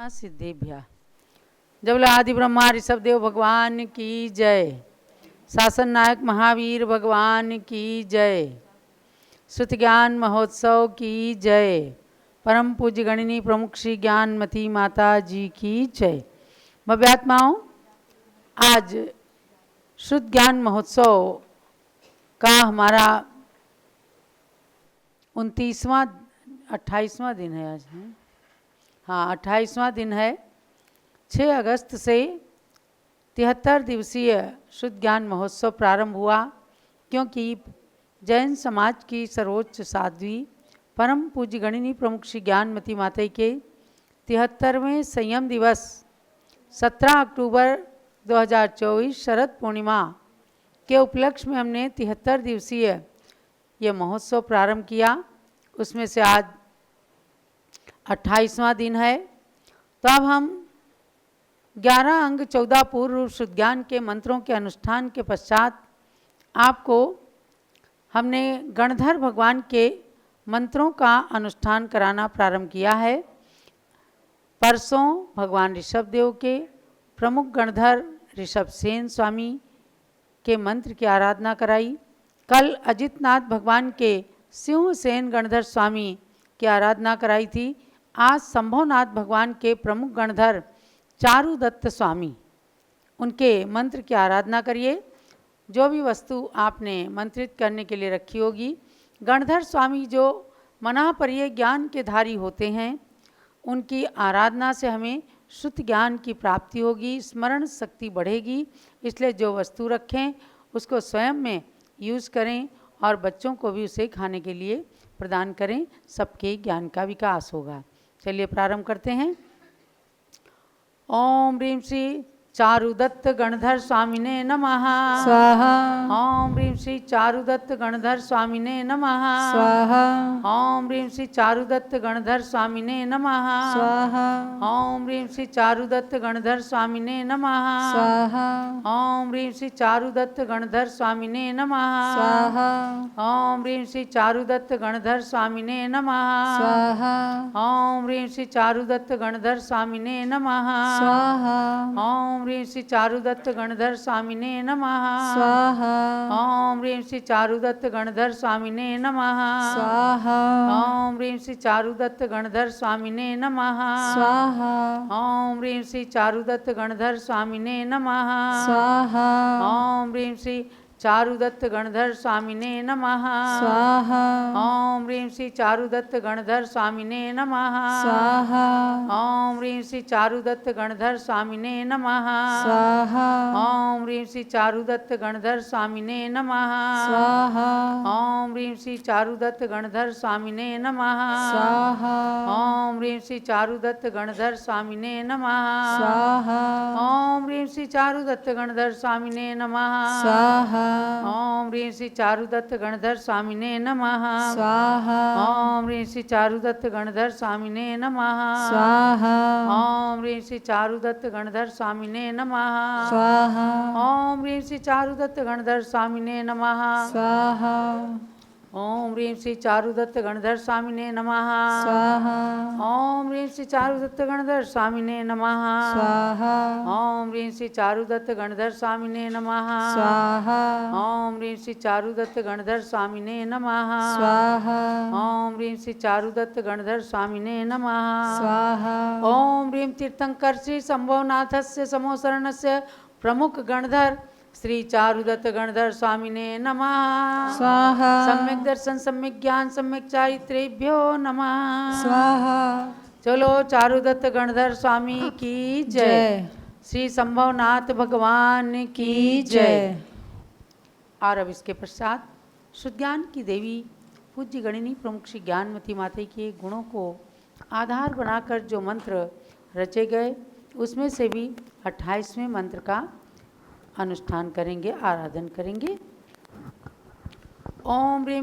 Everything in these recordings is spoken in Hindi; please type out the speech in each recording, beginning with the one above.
सिद्धेभ्य। जब आदि ब्रह्मा ऋषभ देव भगवान की जय। शासन नायक महावीर भगवान की जय। श्रुत ज्ञान महोत्सव की जय। परम पूज्य गणिनी प्रमुख श्री ज्ञानमती माता जी की जय। भव्यात्माओं, आज शुद्ध ज्ञान महोत्सव का हमारा 29वां 28वां दिन है आज है। हाँ, 28वां दिन है। 6 अगस्त से 73 दिवसीय शुद्ध ज्ञान महोत्सव प्रारंभ हुआ, क्योंकि जैन समाज की सर्वोच्च साध्वी परम पूज्य गणिनी प्रमुख श्री ज्ञानमती माता के 73वें संयम दिवस 17 अक्टूबर 2024 शरद पूर्णिमा के उपलक्ष्य में हमने 73 दिवसीय ये महोत्सव प्रारंभ किया। उसमें से आज 28वां दिन है। तो अब हम 11 अंग 14 पूर्व शुद्ध ज्ञान के मंत्रों के अनुष्ठान के पश्चात आपको हमने गणधर भगवान के मंत्रों का अनुष्ठान कराना प्रारंभ किया है। परसों भगवान ऋषभ देव के प्रमुख गणधर ऋषभ सेन स्वामी के मंत्र की आराधना कराई। कल अजितनाथ भगवान के सिंह सेन गणधर स्वामी की आराधना कराई थी। आज संभवनाथ भगवान के प्रमुख गणधर चारुदत्त स्वामी, उनके मंत्र की आराधना करिए। जो भी वस्तु आपने मंत्रित करने के लिए रखी होगी, गणधर स्वामी जो मनापरिय ज्ञान के धारी होते हैं, उनकी आराधना से हमें शुद्ध ज्ञान की प्राप्ति होगी, स्मरण शक्ति बढ़ेगी। इसलिए जो वस्तु रखें उसको स्वयं में यूज़ करें और बच्चों को भी उसे खाने के लिए प्रदान करें। सबके ज्ञान का विकास होगा। चलिए प्रारंभ करते हैं। ओम ह्रीं श्री चारुदत्त गणधर स्वामिने नमः स्वाहा। ओम ह्रीं श्री चारुदत्त गणधर स्वामिने नमः स्वाहा। ओम ह्रीं श्री चारुदत्त गणधर स्वामिने नमः स्वाहा। ओम ह्रीं श्री चारुदत्त गणधर स्वामिने नमः स्वाहा। ओम ह्रीं श्री चारुदत्त गणधर स्वामिने नमः स्वाहा। ओम ह्रीं श्री चारुदत्त गणधर स्वामिने नमः स्वाहा। ओम ह्रीं श्री चारुदत्त गणधर स्वामिने नमः स्वाहा। ओम ह्रीं श्री चारुदत्त गणधर स्वामिने नमः स्वाहा। ओम ह्रीं श्री चारुदत्त गणधर स्वामिने नमः स्वाहा। ओम ह्रीं श्री चारुदत्त गणधर स्वामिने नमः स्वाहा। ओम ह्रीं श्री चारुदत्त गणधर स्वामिने नमः स्वाहा। ओम ह्रीं श्री चारुदत्त गणधर स्वामिने नमः स्वाहा। ओम ह्रीं श्री चारुदत्त गणधर स्वामिने नमः स्वाहा। ओम ह्रीं श्री चारुदत्त गणधर स्वामिने नमः स्वाहा। ओम ह्रीं श्री चारुदत्त गणधर स्वामिने नमः स्वाहा। ओम ह्रीं श्री चारुदत्त गणधर स्वामिने नमः स्वाहा। ओम ह्रीं श्री चारुदत्त गणधर स्वामिने नमः स्वाहा। ओम ह्रीं श्री चारुदत्त गणधर स्वामिने नमः स्वाहा। ओम ह्रीं श्री चारुदत्त गणधर स्वामिने नमः स्वाहा। ओम ह्रीं श्री चारुदत्त गणधर स्वामिने नमः स्वाहा। ओम ह्रीं श्री चारुदत्त गणधर स्वामिने नमः स्वाहा। ओम ह्रीं श्री चारुदत्त गणधर स्वामिने नमः स्वाहा। ओम ह्रीं श्री चारुदत्त गणधर स्वामिने नमः स्वाहा। ओम ह्रीं श्री चारुदत्त गणधर स्वामिने नमः स्वाहा। ओम ह्रीं श्री चारुदत्त गणधर स्वामिने नमः स्वाहा। ओम ह्रीं श्री चारुदत्त गणधर स्वामिने नमः स्वाहा। ओम ह्रीं श्री चारुदत्त गणधर स्वामिने नमः स्वाहा। ओम ह्रीं तीर्थंकर श्री संभवनाथस्य समोसरणस्य प्रमुख गणधर श्री चारुदत्त गणधर स्वामिने नमः स्वाहा। सम्यक दर्शन सम्यक ज्ञान सम्यक चारित्रेभ्यो नमः स्वाहा। चलो चारुदत्त गणधर स्वामी की जय। श्री संभवनाथ भगवान की जय। और अब इसके पश्चात शुद्ध ज्ञान की देवी पूज्य गणिनी प्रमुख श्री ज्ञानमती माता के गुणों को आधार बनाकर जो मंत्र रचे गए, उसमें से भी 28वें मंत्र का अनुष्ठान करेंगे, आराधन करेंगे। ओम ह्रीं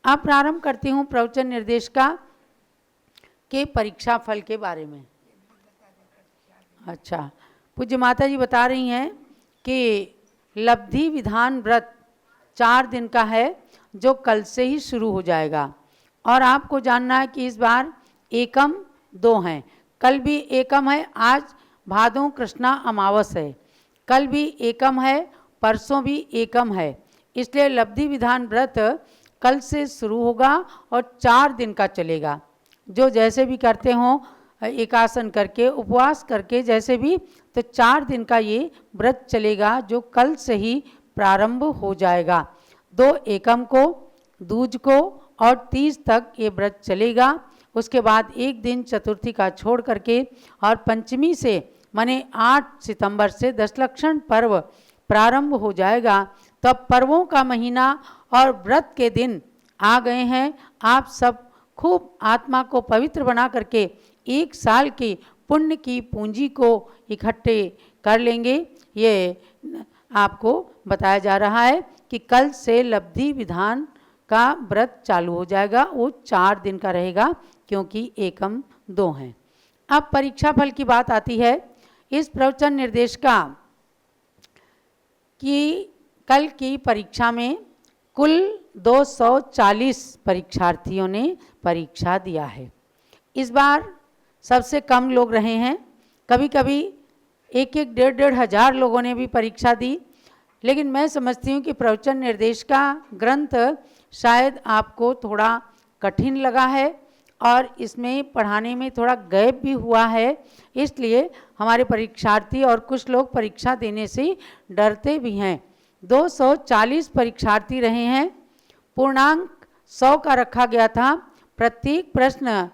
अब प्रारंभ करती हूँ प्रवचन निर्देशिका के परीक्षा फल के बारे में। अच्छा, पूज्य माता जी बता रही हैं कि लब्धि विधान व्रत 4 दिन का है जो कल से ही शुरू हो जाएगा। और आपको जानना है कि इस बार एकम 2 हैं। कल भी एकम है, आज भादों कृष्णा अमावस है, कल भी एकम है, परसों भी एकम है। इसलिए लब्धि विधान व्रत कल से शुरू होगा और 4 दिन का चलेगा। जो जैसे भी करते हों, एकासन करके, उपवास करके, जैसे भी, तो 4 दिन का ये व्रत चलेगा जो कल से ही प्रारंभ हो जाएगा। 2 एकम को, दूज को और 30 तक ये व्रत चलेगा। उसके बाद एक दिन चतुर्थी का छोड़ करके और पंचमी से माने 8 सितंबर से दशलक्षण पर्व प्रारंभ हो जाएगा। तब पर्वों का महीना और व्रत के दिन आ गए हैं। आप सब खूब आत्मा को पवित्र बना करके 1 साल की पुण्य की पूंजी को इकट्ठे कर लेंगे। ये आपको बताया जा रहा है कि कल से लब्धि विधान का व्रत चालू हो जाएगा। वो 4 दिन का रहेगा क्योंकि एकम 2 हैं। अब परीक्षा फल की बात आती है। इस प्रवचन निर्देशिका की कल की परीक्षा में कुल 240 परीक्षार्थियों ने परीक्षा दिया है। इस बार सबसे कम लोग रहे हैं। कभी कभी 1-1, 1.5 हज़ार लोगों ने भी परीक्षा दी। लेकिन मैं समझती हूँ कि प्रवचन निर्देशिका ग्रंथ शायद आपको थोड़ा कठिन लगा है और इसमें पढ़ाने में थोड़ा गैप भी हुआ है। इसलिए हमारे परीक्षार्थी और कुछ लोग परीक्षा देने से डरते भी हैं। 240 परीक्षार्थी रहे हैं। पूर्णांक 100 का रखा गया था। प्रत्येक प्रश्न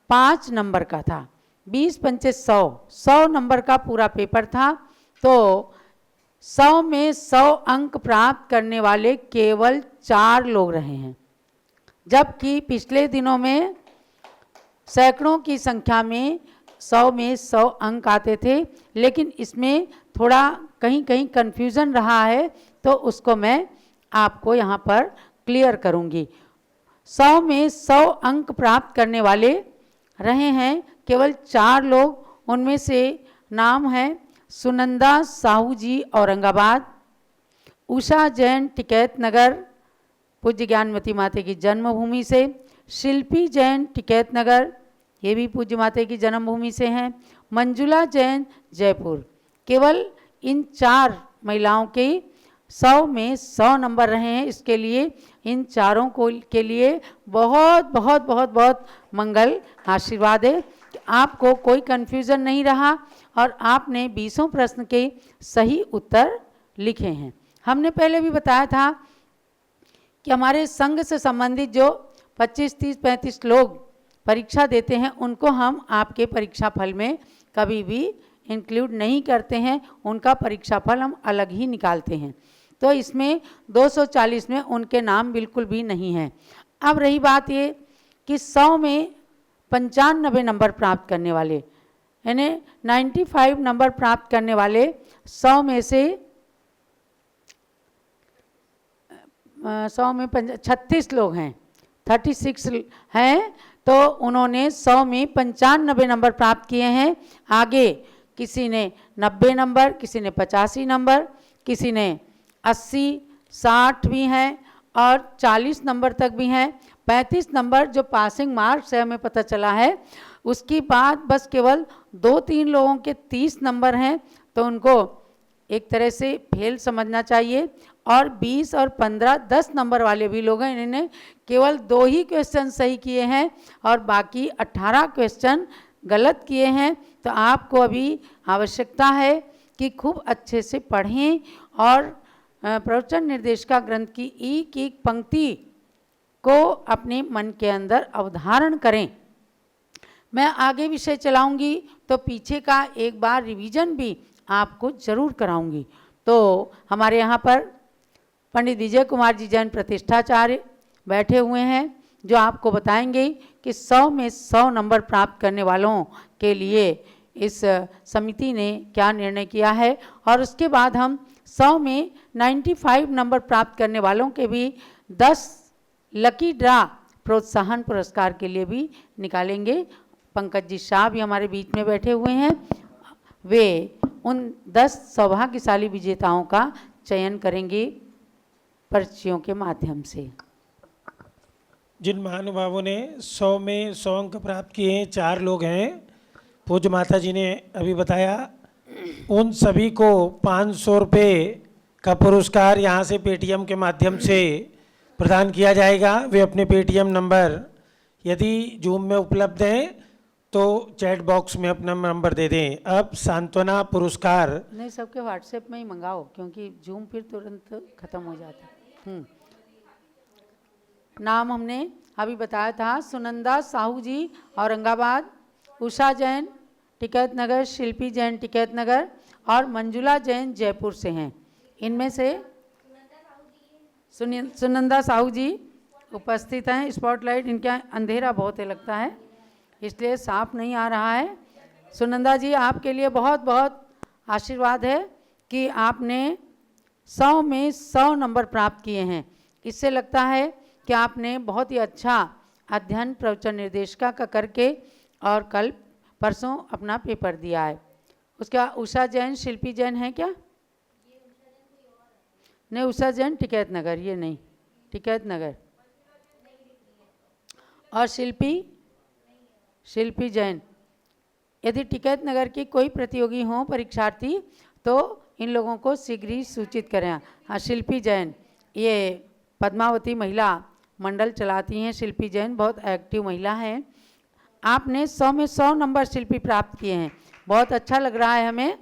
5 नंबर का था। 20 पंचे 100 नंबर का पूरा पेपर था। तो 100 में 100 अंक प्राप्त करने वाले केवल 4 लोग रहे हैं, जबकि पिछले दिनों में सैकड़ों की संख्या में 100 में 100 अंक आते थे। लेकिन इसमें थोड़ा कहीं कहीं कन्फ्यूज़न रहा है, तो उसको मैं आपको यहाँ पर क्लियर करूँगी। 100 में 100 अंक प्राप्त करने वाले रहे हैं केवल 4 लोग। उनमें से नाम है सुनंदा साहू जी औरंगाबाद, उषा जैन टिकैत नगर पूज्य ज्ञानमती माता की जन्मभूमि से, शिल्पी जैन टिकैत नगर ये भी पूज्य माता की जन्मभूमि से हैं, मंजुला जैन जयपुर। केवल इन 4 महिलाओं के 100 में 100 नंबर रहे हैं। इसके लिए इन चारों को के लिए बहुत बहुत बहुत बहुत मंगल आशीर्वाद है कि आपको कोई कन्फ्यूज़न नहीं रहा और आपने 20 प्रश्न के सही उत्तर लिखे हैं। हमने पहले भी बताया था कि हमारे संघ से संबंधित जो 25, 30, 35 लोग परीक्षा देते हैं उनको हम आपके परीक्षा फल में कभी भी इंक्लूड नहीं करते हैं। उनका परीक्षा फल हम अलग ही निकालते हैं। तो इसमें 240 में उनके नाम बिल्कुल भी नहीं हैं। अब रही बात ये कि 100 में 95 नंबर प्राप्त करने वाले, यानी 95 नंबर प्राप्त करने वाले 100 में से 100 में 36 लोग हैं, 36 हैं। तो उन्होंने 100 में 95 नंबर प्राप्त किए हैं। आगे किसी ने 90 नंबर, किसी ने 85 नंबर, किसी ने 80, 60 भी हैं और 40 नंबर तक भी हैं। 35 नंबर जो पासिंग मार्क्स है हमें पता चला है। उसकी बाद बस केवल 2-3 लोगों के 30 नंबर हैं, तो उनको एक तरह से फेल समझना चाहिए। और 20 और 15, 10 नंबर वाले भी लोग हैं, इन्होंने केवल 2 ही क्वेश्चन सही किए हैं और बाकी 18 क्वेश्चन गलत किए हैं। तो आपको अभी आवश्यकता है कि खूब अच्छे से पढ़ें और प्रवचन निर्देशिका ग्रंथ की एक एक पंक्ति को अपने मन के अंदर अवधारण करें। मैं आगे विषय चलाऊंगी तो पीछे का एक बार रिवीजन भी आपको जरूर कराऊंगी। तो हमारे यहाँ पर पंडित विजय कुमार जी जैन प्रतिष्ठाचार्य बैठे हुए हैं जो आपको बताएंगे कि 100 में 100 नंबर प्राप्त करने वालों के लिए इस समिति ने क्या निर्णय किया है। और उसके बाद हम 100 में 95 नंबर प्राप्त करने वालों के भी 10 लकी ड्रा प्रोत्साहन पुरस्कार के लिए भी निकालेंगे। पंकज जी शाह भी हमारे बीच में बैठे हुए हैं, वे उन 10 सौभाग्यशाली विजेताओं का चयन करेंगे पर्चियों के माध्यम से। जिन महानुभावों ने 100 में 100 अंक प्राप्त किए हैं, 4 लोग हैं, पूज्य माता जी ने अभी बताया, उन सभी को 500 रुपये का पुरस्कार यहाँ से पेटीएम के माध्यम से प्रदान किया जाएगा। वे अपने पेटीएम नंबर यदि जूम में उपलब्ध हैं तो चैट बॉक्स में अपना नंबर दे दें। अब सांत्वना पुरस्कार नहीं, सबके व्हाट्सएप में ही मंगाओ, क्योंकि जूम फिर तुरंत खत्म हो जाता है। नाम हमने अभी बताया था, सुनंदा साहू जी औरंगाबाद, उषा जैन टिकैत नगर, शिल्पी जैन टिकैत नगर और मंजुला जैन जयपुर से हैं। इनमें से सुनंदा साहू जी उपस्थित हैं। स्पॉटलाइट इनका अंधेरा बहुत है लगता है, इसलिए साफ नहीं आ रहा है। सुनंदा जी, आपके लिए बहुत बहुत आशीर्वाद है कि आपने 100 में 100 नंबर प्राप्त किए हैं। इससे लगता है कि आपने बहुत ही अच्छा अध्ययन प्रवचन निर्देशिका का करके और कल परसों अपना पेपर दिया है। उसका उषा जैन शिल्पी जैन है क्या? नहीं, उषा जैन टिकैत नगर, ये नहीं, टिकैत नगर। और शिल्पी जैन। यदि टिकैत नगर की कोई प्रतियोगी हो परीक्षार्थी तो इन लोगों को शीघ्र ही सूचित करें। हाँ, शिल्पी जैन ये पद्मावती महिला मंडल चलाती हैं। शिल्पी जैन बहुत एक्टिव महिला हैं। आपने 100 में 100 नंबर शिल्पी प्राप्त किए हैं। बहुत अच्छा लग रहा है हमें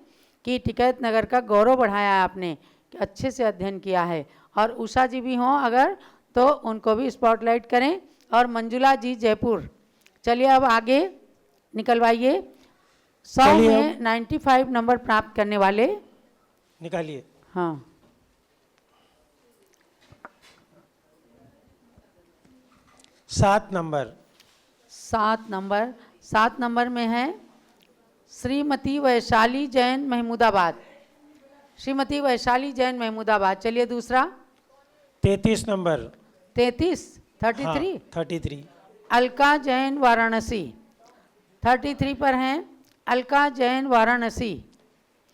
कि टिकैत नगर का गौरव बढ़ाया है आपने, कि अच्छे से अध्ययन किया है। और उषा जी भी हों अगर तो उनको भी स्पॉटलाइट करें। और मंजुला जी जयपुर। चलिए अब आगे निकलवाइए। 100 में 95 नंबर प्राप्त करने वाले निकालिए। हाँ, 7 नंबर। 7 नंबर में है श्रीमती वैशाली जैन महमूदाबाद। श्रीमती वैशाली जैन महमूदाबाद। चलिए दूसरा 33 नंबर। 33 33 हाँ, 33। अलका जैन वाराणसी। 33 पर हैं अलका जैन वाराणसी।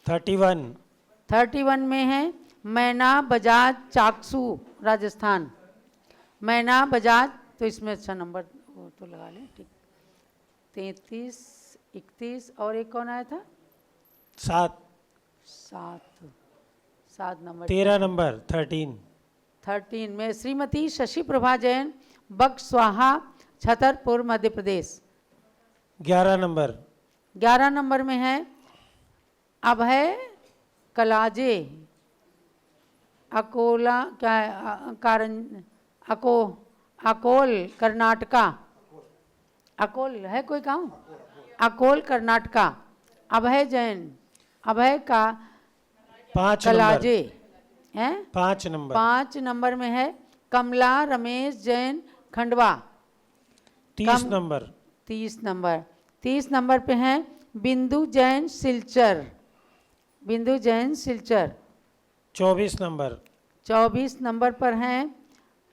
31 में है मैना बजाज चाकसू राजस्थान। मैना बजाज, तो इसमें अच्छा नंबर वो तो लगा लें, ठीक। 33 31 और एक कौन आया था? 7 नंबर। 13 नंबर 13 में श्रीमती शशि प्रभा जैन बक्सवाहा छतरपुर मध्य प्रदेश। 11 नंबर में है अभय कलाजे अकोला क्या अकोल कर्नाटका। अकोल है कोई गांव? अकोल कर्नाटका। अभय जैन, अभय का 5 कलाजे हैं। 5 नंबर में है कमला रमेश जैन खंडवा। 30 नंबर। 30 नंबर पे हैं बिंदु जैन सिलचर। 24 नंबर पर हैं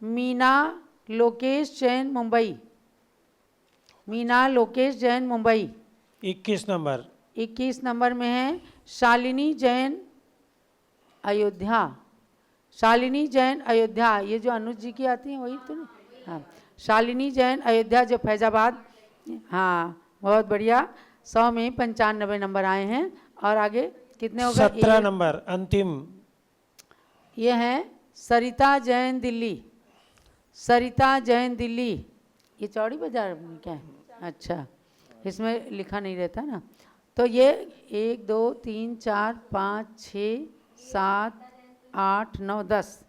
मीना लोकेश जैन मुंबई। 21 नंबर में है शालिनी जैन अयोध्या। ये जो अनुज जी की आती हैं वही तो नहीं? हाँ, शालिनी जैन अयोध्या जो फैजाबाद। हाँ, बहुत बढ़िया। 100 में 95 नंबर आए हैं। और आगे कितने हो गए? 17 नंबर अंतिम। ये हैं सरिता जैन दिल्ली। ये चौड़ी बाजार में क्या है? अच्छा, इसमें लिखा नहीं रहता ना। तो ये 1 2 3 4 5 6 7 8 9 10।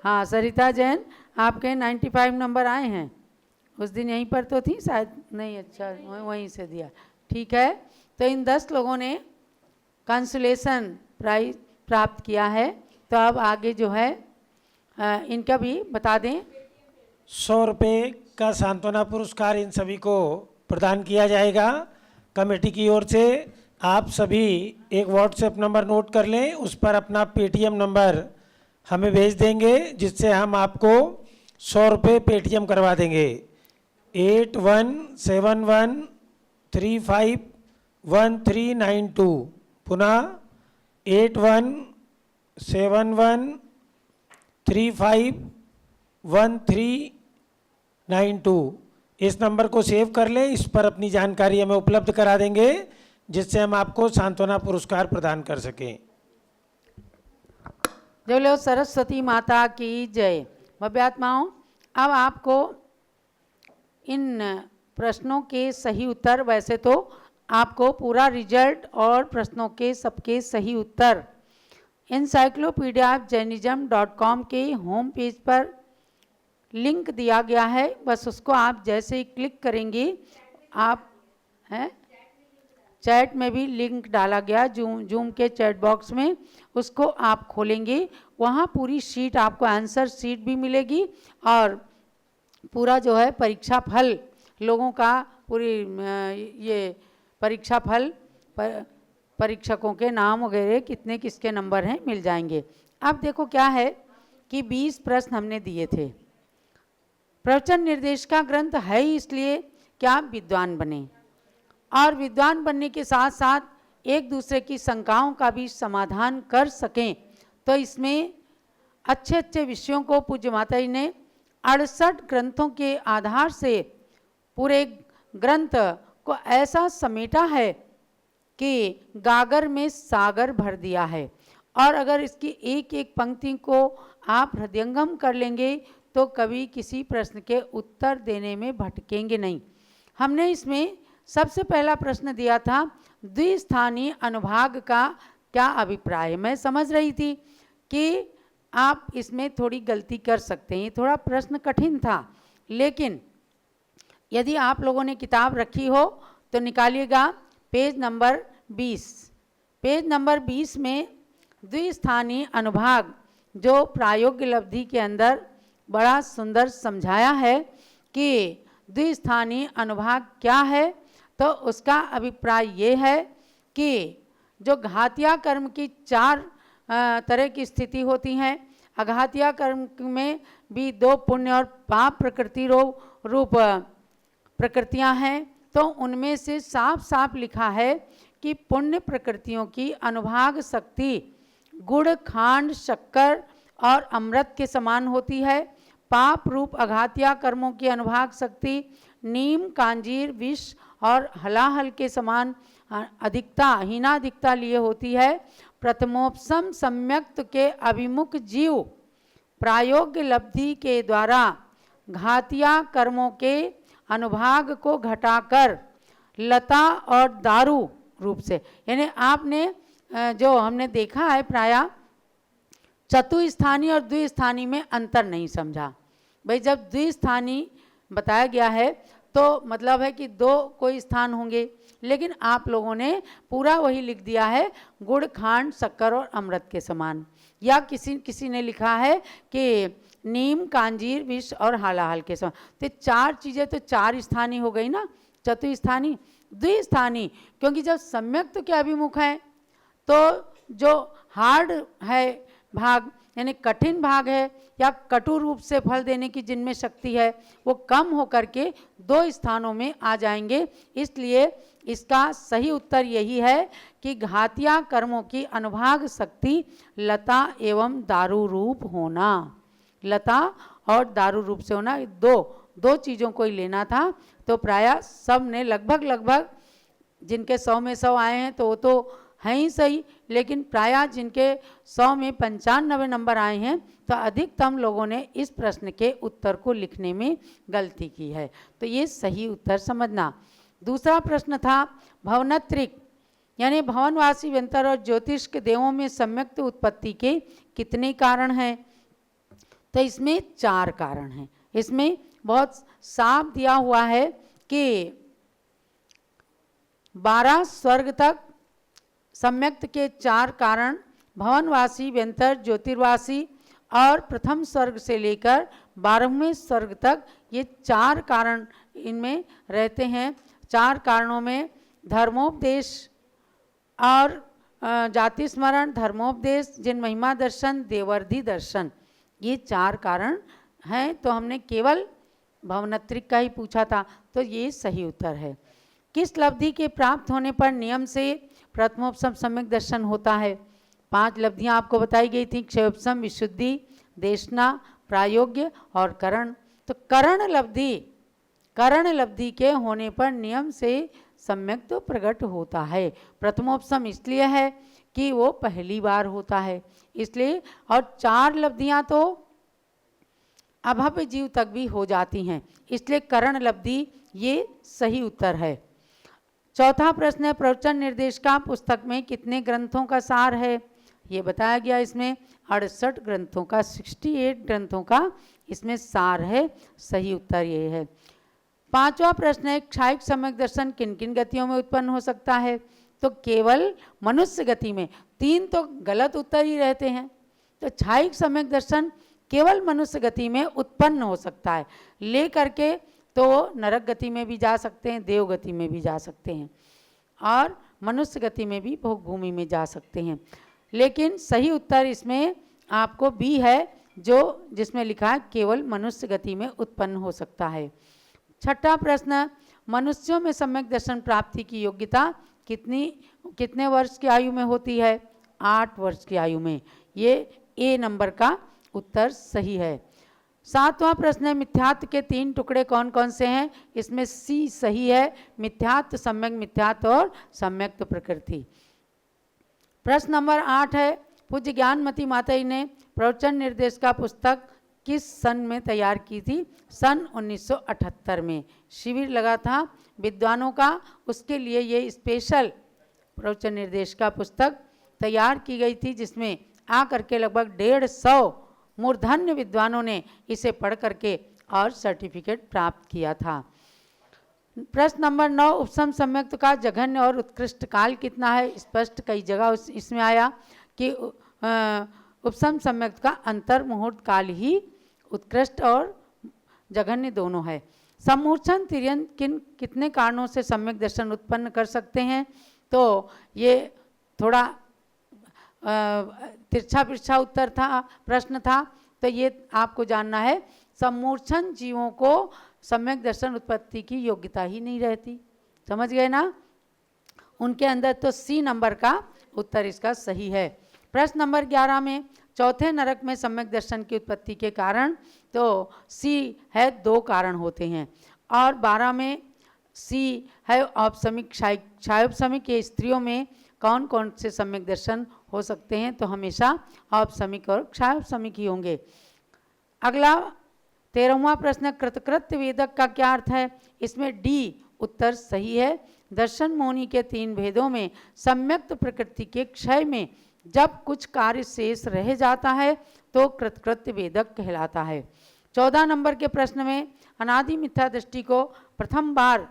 हाँ, सरिता जैन आपके 95 नंबर आए हैं। उस दिन यहीं पर तो थी शायद, नहीं, अच्छा वहीं से दिया, ठीक है। तो इन 10 लोगों ने कंसोलेशन प्राइज प्राप्त किया है। तो अब आगे जो है इनका भी बता दें। 100 रुपये का सांत्वना पुरस्कार इन सभी को प्रदान किया जाएगा कमेटी की ओर से। आप सभी एक व्हाट्सएप नंबर नोट कर लें, उस पर अपना पेटीएम नंबर हमें भेज देंगे, जिससे हम आपको 100 रुपये पेटीएम करवा देंगे। 8171351392। पुनः 8171351392। इस नंबर को सेव कर लें, इस पर अपनी जानकारी हमें उपलब्ध करा देंगे जिससे हम आपको सांत्वना पुरस्कार प्रदान कर सकें। जो लो सरस्वती माता की जय। भव्यात्माओं, अब आपको इन प्रश्नों के सही उत्तर, वैसे तो आपको पूरा रिजल्ट और प्रश्नों के सबके सही उत्तर encyclopediaofjainism.com के होम पेज पर लिंक दिया गया है। बस उसको आप जैसे ही क्लिक करेंगे, आप हैं चैट में भी लिंक डाला गया, जूम के चैट बॉक्स में, उसको आप खोलेंगे, वहाँ पूरी शीट आपको आंसर शीट भी मिलेगी और पूरा जो है परीक्षा फल लोगों का, पूरी ये परीक्षा फल, परीक्षकों के नाम वगैरह कितने किसके नंबर हैं मिल जाएंगे। अब देखो क्या है कि 20 प्रश्न हमने दिए थे। प्रवचन निर्देशिका ग्रंथ है ही इसलिए कि आप विद्वान बने और विद्वान बनने के साथ साथ एक दूसरे की शंकाओं का भी समाधान कर सकें। तो इसमें अच्छे अच्छे विषयों को पूज्य माता जी ने 68 ग्रंथों के आधार से पूरे ग्रंथ को ऐसा समेटा है कि गागर में सागर भर दिया है। और अगर इसकी एक एक पंक्ति को आप हृदयंगम कर लेंगे तो कभी किसी प्रश्न के उत्तर देने में भटकेंगे नहीं। हमने इसमें सबसे पहला प्रश्न दिया था द्विस्थानीय अनुभाग का क्या अभिप्राय है। मैं समझ रही थी कि आप इसमें थोड़ी गलती कर सकते हैं, थोड़ा प्रश्न कठिन था, लेकिन यदि आप लोगों ने किताब रखी हो तो निकालिएगा पेज नंबर 20। पेज नंबर 20 में द्विस्थानीय अनुभाग जो प्रायोगिक लब्धि के अंदर बड़ा सुंदर समझाया है कि द्विस्थानीय अनुभाग क्या है, तो उसका अभिप्राय ये है कि जो घातिया कर्म की 4 तरह की स्थिति होती हैं। अघातिया कर्म में भी 2 पुण्य और पाप प्रकृति रूप प्रकृतियां हैं। तो उनमें से साफ साफ लिखा है कि पुण्य प्रकृतियों की अनुभाग शक्ति गुड़, खांड, शक्कर और अमृत के समान होती है। पाप रूप अघातिया कर्मों की अनुभाग शक्ति नीम, कांजीर, विष और हलाहल के समान अधिकता, हीनाधिकता लिए होती है। प्रथमोपसम सम्यक्त के अभिमुख जीव प्रायोग्य लब्धि के द्वारा घातिया कर्मों के अनुभाग को घटाकर लता और दारू रूप से, यानी आपने जो हमने देखा है प्रायः चतुस्थानी और द्विस्थानी में अंतर नहीं समझा। भाई जब द्विस्थानी बताया गया है तो मतलब है कि 2 कोई स्थान होंगे, लेकिन आप लोगों ने पूरा वही लिख दिया है गुड़, खांड, शक्कर और अमृत के समान। या किसी ने लिखा है कि नीम, कांजीर, विष और हालाहल के समान। तो 4 चीज़ें तो 4 स्थानी हो गई ना, चतुस्थानी। द्विस्थानी क्योंकि जब सम्यक्त के अभिमुख है तो जो हार्ड है भाग, यानी कठिन भाग है या कटु रूप से फल देने की जिनमें शक्ति है, वो कम होकर के 2 स्थानों में आ जाएंगे। इसलिए इसका सही उत्तर यही है कि घातिया कर्मों की अनुभाग शक्ति लता एवं दारू रूप होना। लता और दारू रूप से होना, दो चीज़ों को ही लेना था। तो प्रायः सब ने लगभग जिनके 100 में 100 आए हैं तो वो तो हैं ही सही, लेकिन प्रायः जिनके 100 में 95 नंबर आए हैं तो अधिकतम लोगों ने इस प्रश्न के उत्तर को लिखने में गलती की है। तो ये सही उत्तर समझना। दूसरा प्रश्न था भवनत्रिक, यानी भवनवासी व्यंतर और ज्योतिष के देवों में सम्यक्त उत्पत्ति के कितने कारण हैं। तो इसमें 4 कारण हैं। इसमें बहुत साफ दिया हुआ है कि 12 स्वर्ग तक सम्यक्त के 4 कारण भवनवासी, व्यंतर, ज्योतिर्वासी और प्रथम स्वर्ग से लेकर 12वें स्वर्ग तक ये 4 कारण इनमें रहते हैं। 4 कारणों में धर्मोपदेश और जाति स्मरण, धर्मोपदेश, जिन महिमा दर्शन, देवर्धि दर्शन, ये 4 कारण हैं तो हमने केवल भवनत्रिक का ही पूछा था, तो ये सही उत्तर है। किस लब्धि के प्राप्त होने पर नियम से प्रथमोपसम सम्यक दर्शन होता है? 5 लब्धियां आपको बताई गई थी, क्षयोपसम, विशुद्धि, देशना, प्रायोग्य और करण। तो करण लब्धि के होने पर नियम से सम्यक तो प्रकट होता है। प्रथमोपसम इसलिए है कि वो पहली बार होता है इसलिए, और 4 लब्धियां तो अभव्य जीव तक भी हो जाती हैं, इसलिए करण लब्धि ये सही उत्तर है। चौथा प्रश्न है, प्रवचन निर्देशिका पुस्तक में कितने ग्रंथों का सार है? ये बताया गया, इसमें 68 ग्रंथों का, 68 ग्रंथों का इसमें सार है। सही उत्तर ये है। 5वां प्रश्न है, क्षायिक सम्यक दर्शन किन किन गतियों में उत्पन्न हो सकता है? तो केवल मनुष्य गति में। 3 तो गलत उत्तर ही रहते हैं। तो क्षायिक सम्यक दर्शन केवल मनुष्य गति में उत्पन्न हो सकता है, ले करके तो नरक गति में भी जा सकते हैं, देव गति में भी जा सकते हैं, और मनुष्य गति में भी भोग भूमि में जा सकते हैं। लेकिन सही उत्तर इसमें आपको बी है, जो जिसमें लिखा है केवल मनुष्य गति में उत्पन्न हो सकता है। 6ठा प्रश्न, मनुष्यों में सम्यक दर्शन प्राप्ति की योग्यता कितने वर्ष की आयु में होती है? 8 वर्ष की आयु में। ये ए नंबर का उत्तर सही है। 7वां प्रश्न है, मिथ्यात्व के 3 टुकड़े कौन कौन से हैं? इसमें सी सही है, मिथ्यात्व, सम्यक मिथ्यात्व और सम्यक्त प्रकृति। प्रश्न नंबर 8 है, पूज्य ज्ञानमती माता जी ने प्रवचन निर्देश का पुस्तक किस सन में तैयार की थी? सन 1978 में शिविर लगा था विद्वानों का, उसके लिए ये स्पेशल प्रवचन निर्देश का पुस्तक तैयार की गई थी, जिसमें आकर के लगभग 150 मूर्धन्य विद्वानों ने इसे पढ़ करके और सर्टिफिकेट प्राप्त किया था। प्रश्न नंबर 9, उपसम सम्यक्त का जघन्य और उत्कृष्ट काल कितना है? स्पष्ट कई जगह इसमें आया कि उपसम सम्यक्त का अंतर मुहूर्त काल ही उत्कृष्ट और जघन्य दोनों है। सम्मूर्छन तिर्यन कितने कारणों से सम्यक दर्शन उत्पन्न कर सकते हैं? तो ये थोड़ा तिरछा पिरछा उत्तर था, प्रश्न था, तो ये आपको जानना है। सम्मूर्छन जीवों को सम्यक दर्शन उत्पत्ति की योग्यता ही नहीं रहती, समझ गए ना? उनके अंदर तो सी नंबर का उत्तर इसका सही है। प्रश्न नंबर 11 में, चौथे नरक में सम्यक दर्शन की उत्पत्ति के कारण, तो सी है 2 कारण होते हैं, और 12 में सी है औपसमिक क्षायोपसमिक। ये स्त्रियों में कौन कौन से सम्यक दर्शन हो सकते हैं? तो हमेशा औपसमिक और क्षायोपसमिक ही होंगे। अगला 13वां प्रश्न, कृतकृत्य वेदक का क्या अर्थ है? इसमें डी उत्तर सही है। दर्शन मोहिनी के 3 भेदों में सम्यक्त प्रकृति के क्षय में जब कुछ कार्य शेष रह जाता है तो कृतकृत्य वेदक कहलाता है। 14 नंबर के प्रश्न में, अनादि मिथ्या दृष्टि को प्रथम बार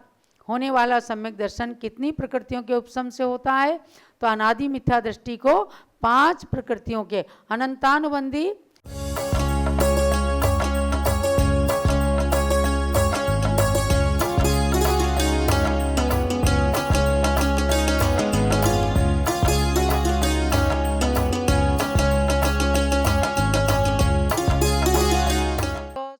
होने वाला सम्यक दर्शन कितनी प्रकृतियों के उपसम से होता है? तो अनादि मिथ्या दृष्टि को 5 प्रकृतियों के, अनंतानुबंधी,